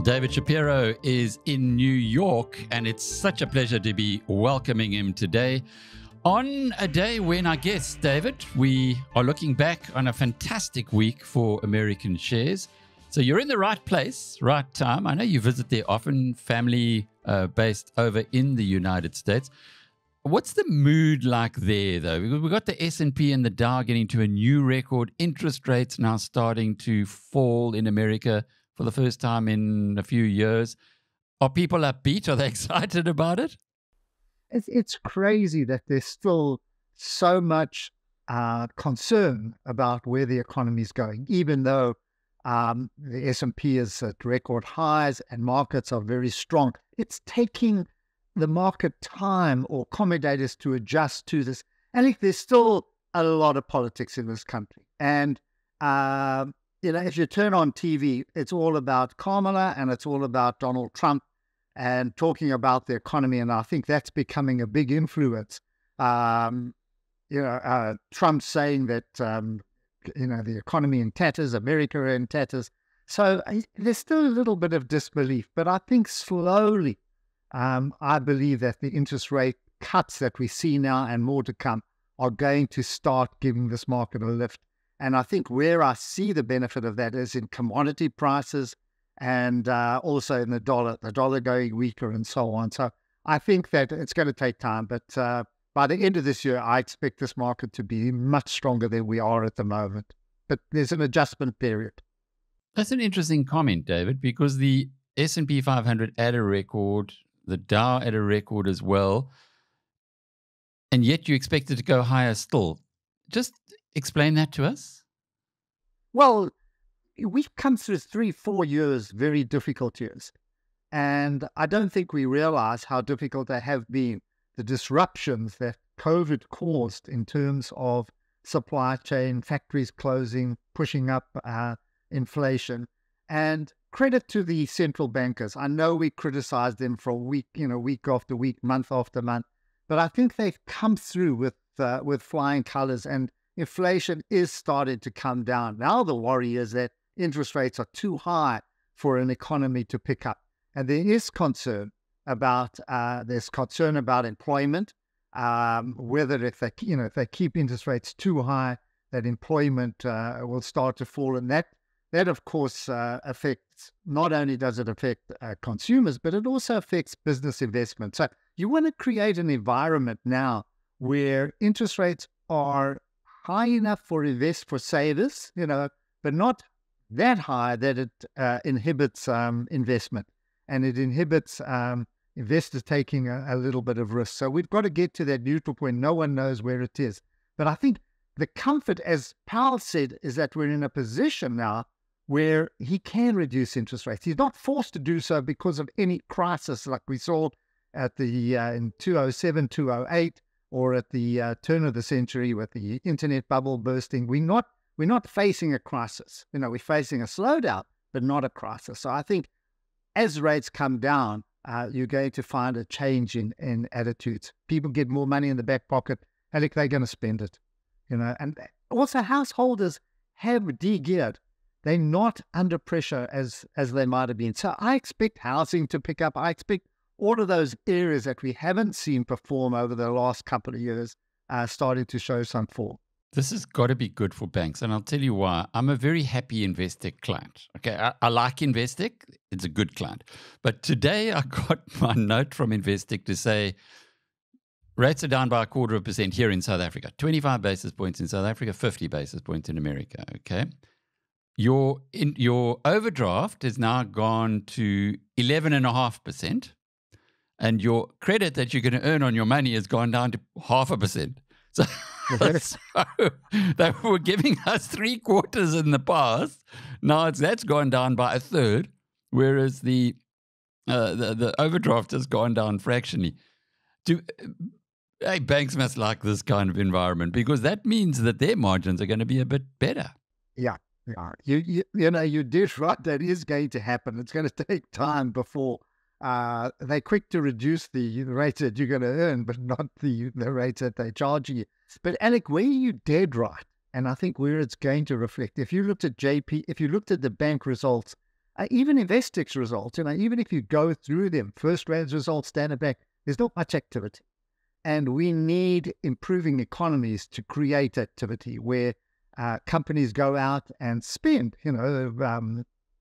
David Shapiro is in New York, and it's such a pleasure to be welcoming him today on a day when, I guess, David, we are looking back on a fantastic week for American shares. So you're in the right place, right time. I know you visit there often, family based over in the United States. What's the mood like there, though? We've got the S&P and the Dow getting to a new record. Interest rates now starting to fall in America for the first time in a few years. Are people upbeat? Are they excited about it? It's crazy that there's still so much concern about where the economy is going, even though the S&P is at record highs and markets are very strong. It's taking the market time or commentators to adjust to this. And there's still a lot of politics in this country. And if you turn on TV, it's all about Kamala and it's all about Donald Trump and talking about the economy. And I think that's becoming a big influence. Trump saying that, the economy in tatters, America in tatters. So there's still a little bit of disbelief, but I think slowly, I believe that the interest rate cuts that we see now and more to come are going to start giving this market a lift. And I think where I see the benefit of that is in commodity prices and also in the dollar going weaker and so on. So I think that it's going to take time. But by the end of this year, I expect this market to be much stronger than we are at the moment. But there's an adjustment period. That's an interesting comment, David, because the S&P 500 at a record, the Dow at a record as well, and yet you expect it to go higher still. Just explain that to us. Well, we've come through 3-4 years, very difficult years. And I don't think we realize how difficult they have been, the disruptions that COVID caused in terms of supply chain, factories closing, pushing up inflation. And credit to the central bankers. I know we criticize them for a week, week after week, month after month, but I think they've come through with flying colors, and inflation is starting to come down. Now the worry is that interest rates are too high for an economy to pick up, and there is concern about employment. Whether if they keep interest rates too high, that employment will start to fall, and that of course affects. Not only does it affect consumers, but it also affects business investment. So you want to create an environment now where interest rates are high enough for savers, but not that high that it inhibits investment, and it inhibits investors taking a little bit of risk. So we've got to get to that neutral point. No one knows where it is. But I think the comfort, as Powell said, is that we're in a position now where he can reduce interest rates. He's not forced to do so because of any crisis like we saw at the in 2007, 2008, or at the turn of the century with the internet bubble bursting. We're not facing a crisis. We're facing a slowdown, but not a crisis. So I think as rates come down, you're going to find a change in attitudes. People get more money in the back pocket. Alec, they're going to spend it. And also householders have de-geared. They're not under pressure as they might have been. So I expect housing to pick up. I expect all of those areas that we haven't seen perform over the last couple of years starting to show some fall. This has got to be good for banks. And I'll tell you why. I'm a very happy Investec client. Okay, I like Investec. It's a good client. But today I got my note from Investec to say rates are down by 0.25% here in South Africa. 25 basis points in South Africa, 50 basis points in America. Okay. Your overdraft has now gone to 11.5%, and your credit that you're going to earn on your money has gone down to 0.5%. So, so they were giving us 3/4 in the past. Now that's gone down by 1/3, whereas the overdraft has gone down fractionally. Banks must like this kind of environment, because that means that their margins are going to be a bit better. Yeah. You did right. That is going to happen. It's going to take time before they're quick to reduce the rates that you're going to earn, but not the rates that they charge you. But Alec, where you dead right, and I think where it's going to reflect. If you looked at the bank results Even Investec's results, even if you go through them, First Rand's results, Standard Bank, there's not much activity. And we need improving economies to create activity where companies go out and spend,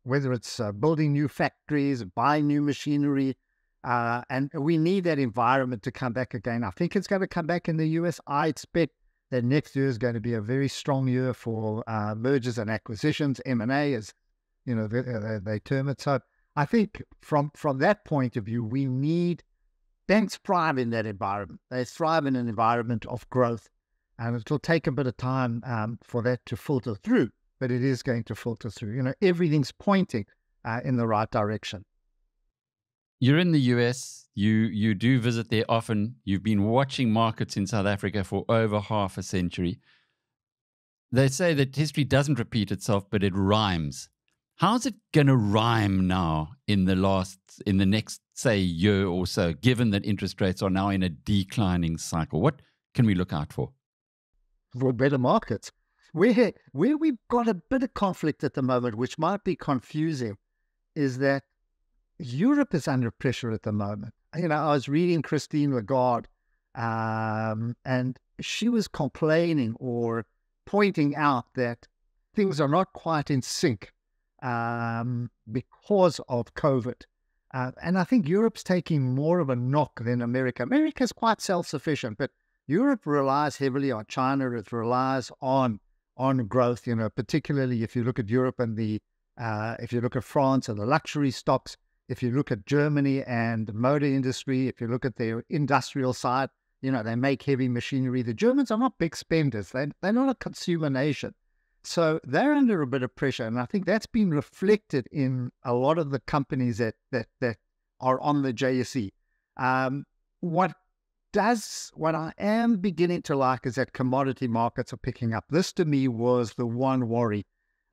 whether it's building new factories, buying new machinery, and we need that environment to come back again. I think it's going to come back in the US. I expect that next year is going to be a very strong year for mergers and acquisitions, M&A, as they term it. So I think from that point of view, we need banks thrive in that environment. They thrive in an environment of growth, and it'll take a bit of time for that to filter through, but it is going to filter through. Everything's pointing in the right direction. You're in the US. You do visit there often. You've been watching markets in South Africa for over half a century. They say that history doesn't repeat itself, but it rhymes. How's it going to rhyme now in the next, say, year or so, given that interest rates are now in a declining cycle? What can we look out for? For better markets. Where we've got a bit of conflict at the moment, which might be confusing, is that Europe is under pressure at the moment. I was reading Christine Lagarde, and she was complaining or pointing out that things are not quite in sync because of COVID. And I think Europe's taking more of a knock than America. America's quite self-sufficient, but Europe relies heavily on China. It relies on growth, particularly if you look at Europe and if you look at France and the luxury stocks, if you look at Germany and the motor industry, if you look at their industrial side, they make heavy machinery. The Germans are not big spenders. They're not a consumer nation. So they're under a bit of pressure. And I think that's been reflected in a lot of the companies that are on the JSE. What I am beginning to like is that commodity markets are picking up. This to me was the one worry.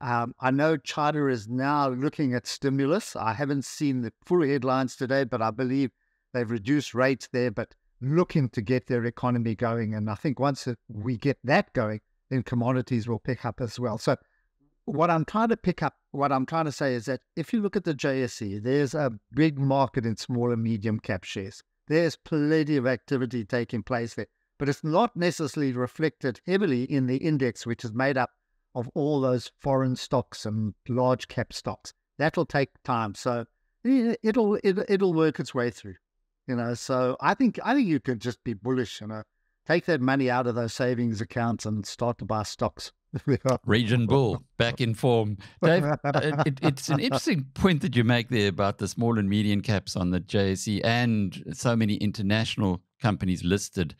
I know China is now looking at stimulus. I haven't seen the full headlines today, but I believe they've reduced rates there, but looking to get their economy going. And I think once we get that going, then commodities will pick up as well. So what I'm trying to say is that if you look at the JSE, there's a big market in small and medium cap shares. There's plenty of activity taking place there, but it's not necessarily reflected heavily in the index, which is made up of all those foreign stocks and large cap stocks. That'll take time. So it'll work its way through, so I think you could just be bullish, take that money out of those savings accounts and start to buy stocks. Region bull, back in form. Dave, it's an interesting point that you make there about the small and medium caps on the JSE and so many international companies listed,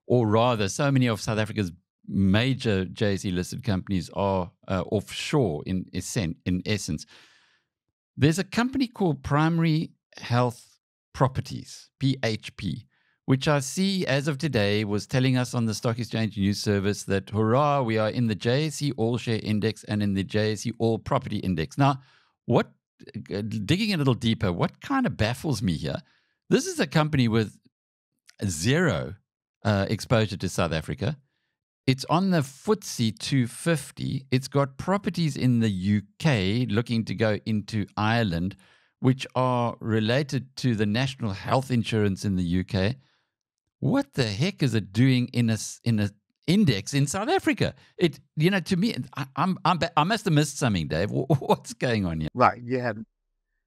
or rather so many of South Africa's major JSE listed companies are offshore in essence. There's a company called Primary Health Properties, PHP, which I see as of today was telling us on the Stock Exchange News Service that, hurrah, we are in the JSE All Share Index and in the JSE All Property Index. Now, digging a little deeper, what kind of baffles me here? This is a company with zero exposure to South Africa. It's on the FTSE 250. It's got properties in the UK looking to go into Ireland, which are related to the national health insurance in the UK. What the heck is it doing in a index in South Africa? To me, I must have missed something, Dave. What's going on here? Right, yeah.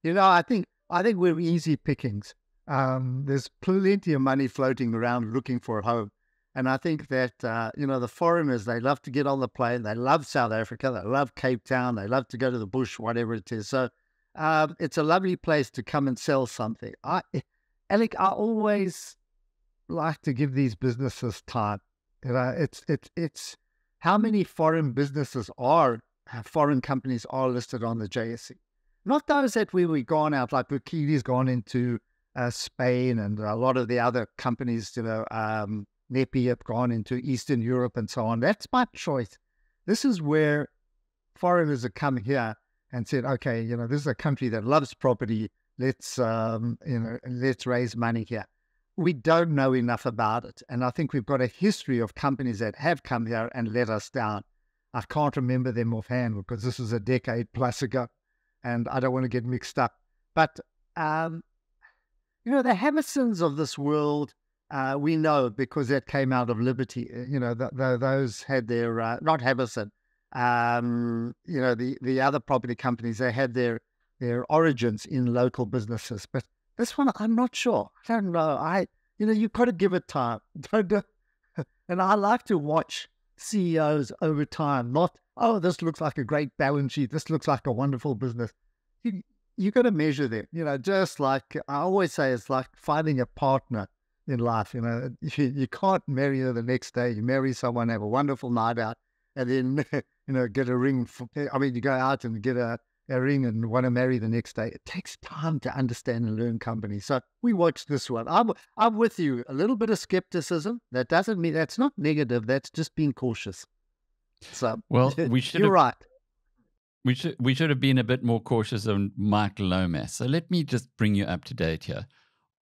I think we're easy pickings. There's plenty of money floating around looking for a home. And I think that, the foreigners, they love to get on the plane. They love South Africa. They love Cape Town. They love to go to the bush, whatever it is. So it's a lovely place to come and sell something. Alec, I always like to give these businesses time. It's how many foreign companies are listed on the JSE. Not those that we've gone out, like Bukiti's gone into Spain, and a lot of the other companies, Nepi have gone into Eastern Europe and so on. That's my choice. This is where foreigners have come here and said, okay, this is a country that loves property. Let's raise money here. We don't know enough about it. And I think we've got a history of companies that have come here and let us down. I can't remember them offhand because this is a decade plus ago. and I don't want to get mixed up. But the Hammersons of this world, we know because that came out of Liberty. Those had their not Hammerson. The other property companies, they had their origins in local businesses. But this one, I'm not sure. I don't know. You've got to give it time. And I like to watch CEOs over time. Not, oh, this looks like a great balance sheet. This looks like a wonderful business. You got to measure them. Just like I always say, it's like finding a partner in life. You can't marry her the next day. You marry someone, have a wonderful night out, and then get a ring. You go out and get a ring and want to marry the next day. It takes time to understand and learn companies. So we watch this one. I'm with you. A little bit of skepticism. That doesn't mean that's not negative. That's just being cautious. So well, you're right. We should have been a bit more cautious on Mike Lomas. So let me just bring you up to date here.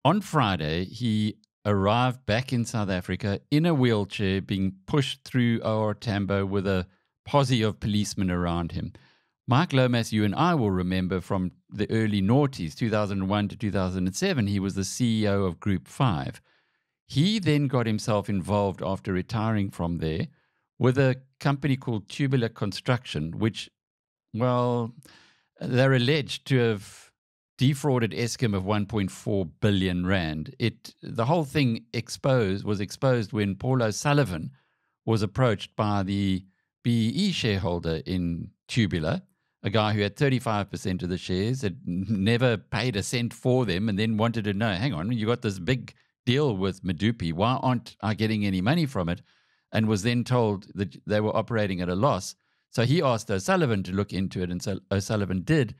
On Friday, he arrived back in South Africa in a wheelchair, being pushed through OR Tambo with a posse of policemen around him. Mike Lomas, you and I will remember from the early noughties, 2001 to 2007, he was the CEO of Group 5. He then got himself involved after retiring from there with a company called Tubular Construction, which, well, they're alleged to have defrauded Eskom of 1.4 billion rand. The whole thing was exposed when Paul O'Sullivan was approached by the BEE shareholder in Tubular, a guy who had 35% of the shares, had never paid a cent for them, and then wanted to know, hang on, you got this big deal with Medupi, why aren't I getting any money from it? And was then told that they were operating at a loss. So he asked O'Sullivan to look into it, and so O'Sullivan did.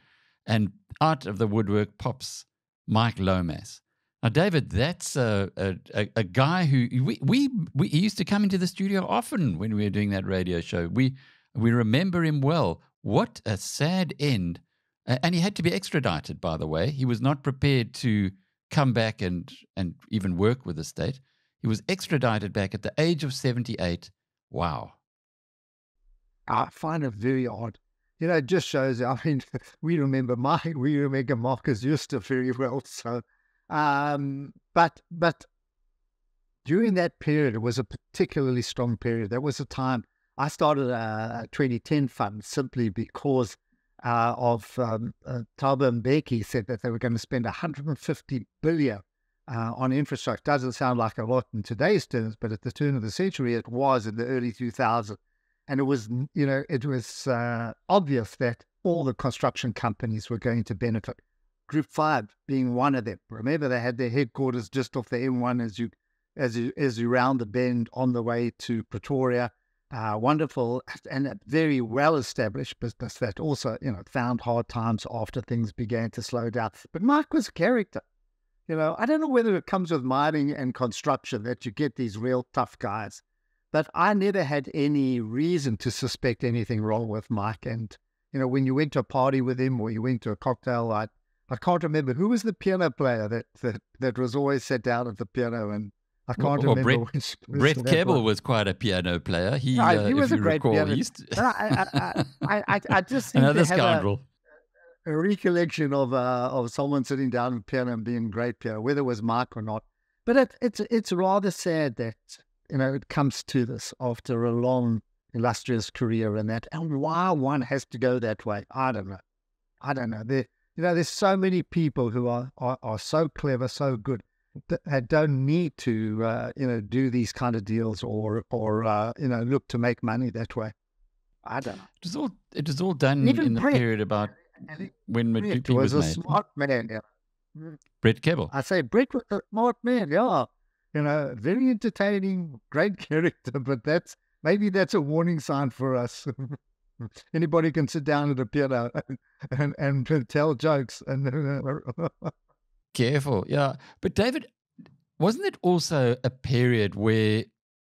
And out of the woodwork pops Mike Lomas. Now, David, that's a guy who he used to come into the studio often when we were doing that radio show. We remember him well. What a sad end. And he had to be extradited, by the way. He was not prepared to come back and even work with the state. He was extradited back at the age of 78. Wow. I find it very odd. It just shows, we remember Marcus Juster very well. So, but during that period, it was a particularly strong period. There was a time I started a 2010 fund simply because of Thabo Mbeki said that they were going to spend 150 billion on infrastructure. Doesn't sound like a lot in today's terms, but at the turn of the century, it was in the early 2000s. And it was, obvious that all the construction companies were going to benefit. Group 5 being one of them. Remember, they had their headquarters just off the M1 as you round the bend on the way to Pretoria. Wonderful and a very well-established business that also, found hard times after things began to slow down. But Mike was a character. I don't know whether it comes with mining and construction that you get these real tough guys. But I never had any reason to suspect anything wrong with Mike. And, when you went to a party with him or you went to a cocktail, I can't remember who was the piano player that was always sat down at the piano. And I can't remember which. Brett Kebbel was quite a piano player. He was a great pianist. I just seem to have a recollection of someone sitting down at the piano and being a great piano, whether it was Mike or not. But it's rather sad that it comes to this after a long, illustrious career and why one has to go that way. I don't know. There's so many people who are so clever, so good, that don't need to, do these kind of deals or look to make money that way. I don't know. It was all done even in the period about when Medupi was made. Smart man, yeah. Brett Kebbel. I say Brett was a smart man, yeah. Very entertaining, great character, but maybe that's a warning sign for us. Anybody can sit down at a piano and tell jokes. Careful, yeah. But David, wasn't it also a period where,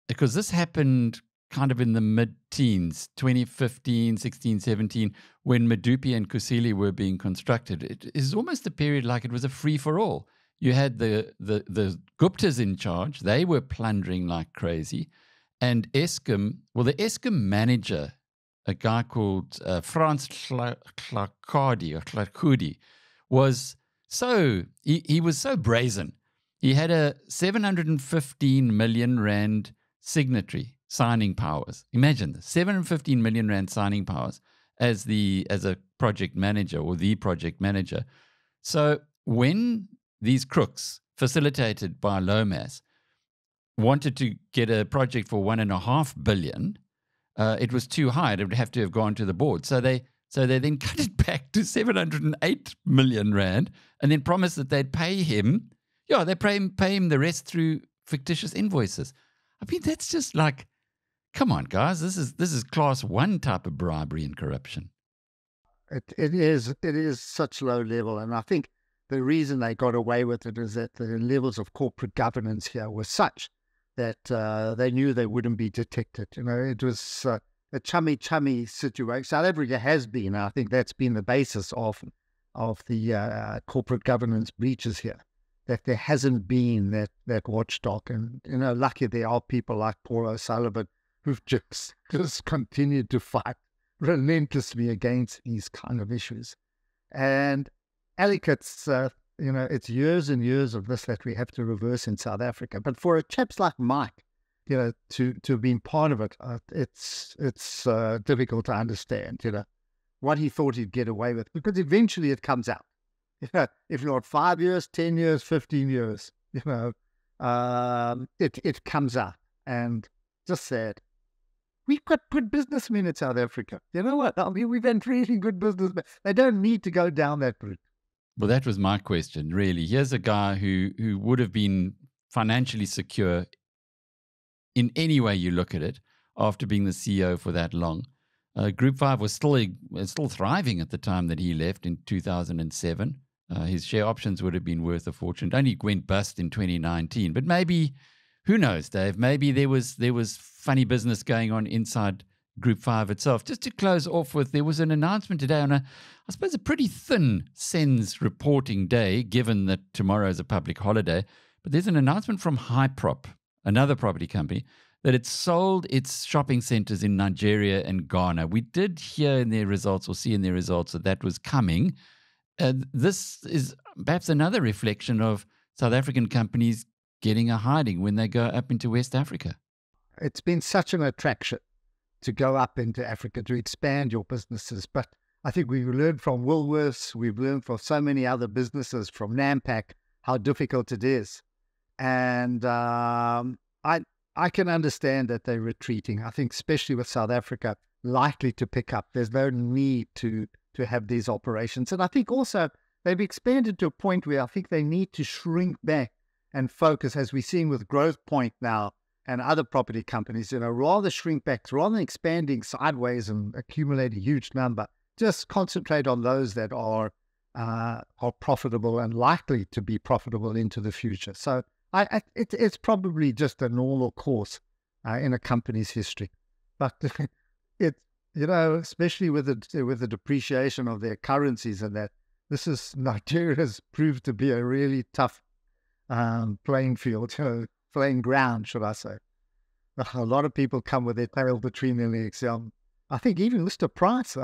because this happened kind of in the mid-teens, 2015, 16, 17, when Medupi and Kusile were being constructed, it is almost a period like it was a free-for-all. You had the Guptas in charge. They were plundering like crazy. And Eskom, well, the Eskom manager a guy called Frans Clarkudi, was he was so brazen. He had a 715 million rand signatory signing powers. Imagine this, 715 million rand signing powers as a project manager or the project manager. So when these crooks, facilitated by Lomas, wanted to get a project for 1.5 billion, it was too high. It would have to have gone to the board. So they then cut it back to 708 million rand and then promised that they'd pay him. Yeah, they pay him the rest through fictitious invoices. I mean, that's just like, come on, guys. This is class 1 type of bribery and corruption. It is such low level, and I think the reason they got away with it is that the levels of corporate governance here were such that they knew they wouldn't be detected. It was a chummy situation. South Africa has been, I think that's been the basis of the corporate governance breaches here, that there hasn't been that watchdog. And, lucky there are people like Paul O'Sullivan who've just continued to fight relentlessly against these kind of issues. And Alec, it's years and years of this that we have to reverse in South Africa. But for a chaps like Mike, to have been part of it, it's difficult to understand, what he thought he'd get away with, because eventually it comes out. If not 5 years, 10 years, 15 years, it comes out, and just sad. We've got good businessmen in South Africa. You know what? I mean, we've had really good businessmen. They don't need to go down that route. Well, that was my question, really. Here's a guy who would have been financially secure in any way you look at it after being the CEO for that long. Group 5 was still thriving at the time that he left in 2007. His share options would have been worth a fortune. It only went bust in 2019. But maybe, who knows, Dave? Maybe there was funny business going on inside Group 5 itself. Just to close off with, there was an announcement today on I suppose, a pretty thin SENS reporting day, given that tomorrow is a public holiday. But there's an announcement from Hyprop, another property company, that it sold its shopping centers in Nigeria and Ghana. We did hear in their results, or see in their results, that was coming. This is perhaps another reflection of South African companies getting a hiding when they go up into West Africa. It's been such an attraction to go up into Africa, to expand your businesses. But I think we've learned from Woolworths, we've learned from so many other businesses, from Nampak, how difficult it is. And I can understand that they're retreating. I think especially with South Africa likely to pick up, there's no need to have these operations. And I think also they've expanded to a point where I think they need to shrink back and focus, as we're seeing with Growth Point now and other property companies, rather shrink back, rather than expanding sideways and accumulate a huge number, just concentrate on those that are profitable and likely to be profitable into the future. So it's probably just a normal course in a company's history. But especially with the depreciation of their currencies and that, Nigeria has proved to be a really tough playing field, playing ground, should I say. A lot of people come with their tail between their legs. I think even Mr. Price,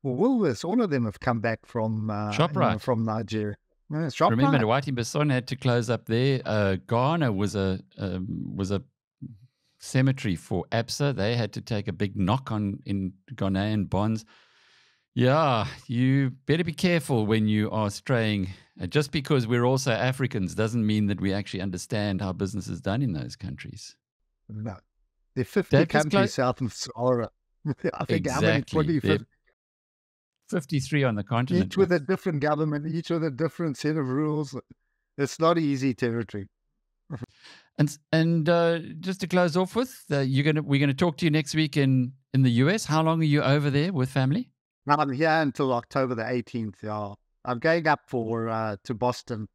Woolworths, all of them have come back from ShopRite. From Nigeria. Remember, the Whiting Besson had to close up there. Ghana was a cemetery for ABSA. They had to take a big knock in Ghanaian bonds. Yeah, you better be careful when you are straying. Just because we're also Africans doesn't mean that we actually understand how business is done in those countries. No. There are 50 countries south of Sahara. I think exactly. how many? 53 on the continent. Each with a different government, each with a different set of rules. It's not easy territory. And just to close off with, we're going to talk to you next week in the US. How long are you over there with family? I'm here until October the 18th. Yeah. I'm going up to Boston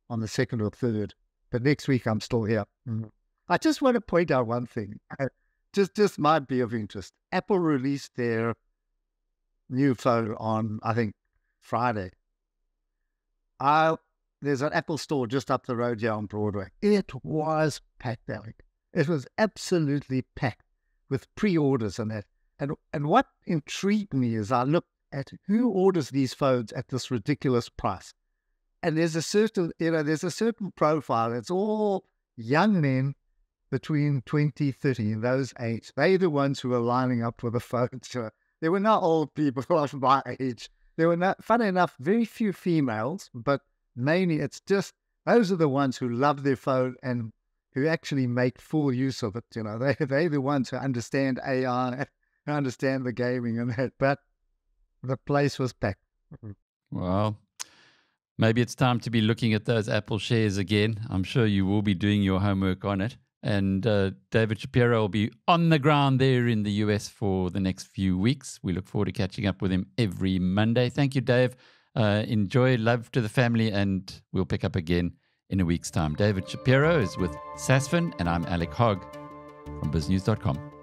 on the 2nd or 3rd, but next week I'm still here. I just want to point out one thing. Just might be of interest. Apple released their new phone on, I think, Friday. There's an Apple store just up the road here on Broadway. It was packed, Alec. It was absolutely packed with pre-orders and that. And what intrigued me is I looked at who orders these phones at this ridiculous price. And there's a certain profile. It's all young men between 20, 30, in those age. They're the ones who are lining up for the phones. They were not old people of my age. There were not, funny enough, very few females, but mainly it's just, those are the ones who love their phone and who actually make full use of it. They're the ones who understand AI, who understand the gaming and that. But the place was packed. Well, maybe it's time to be looking at those Apple shares again. I'm sure you will be doing your homework on it. And David Shapiro will be on the ground there in the US for the next few weeks. We look forward to catching up with him every Monday. Thank you, Dave. Enjoy, love to the family, and we'll pick up again in a week's time. David Shapiro is with Sasfin, and I'm Alec Hogg from biznews.com.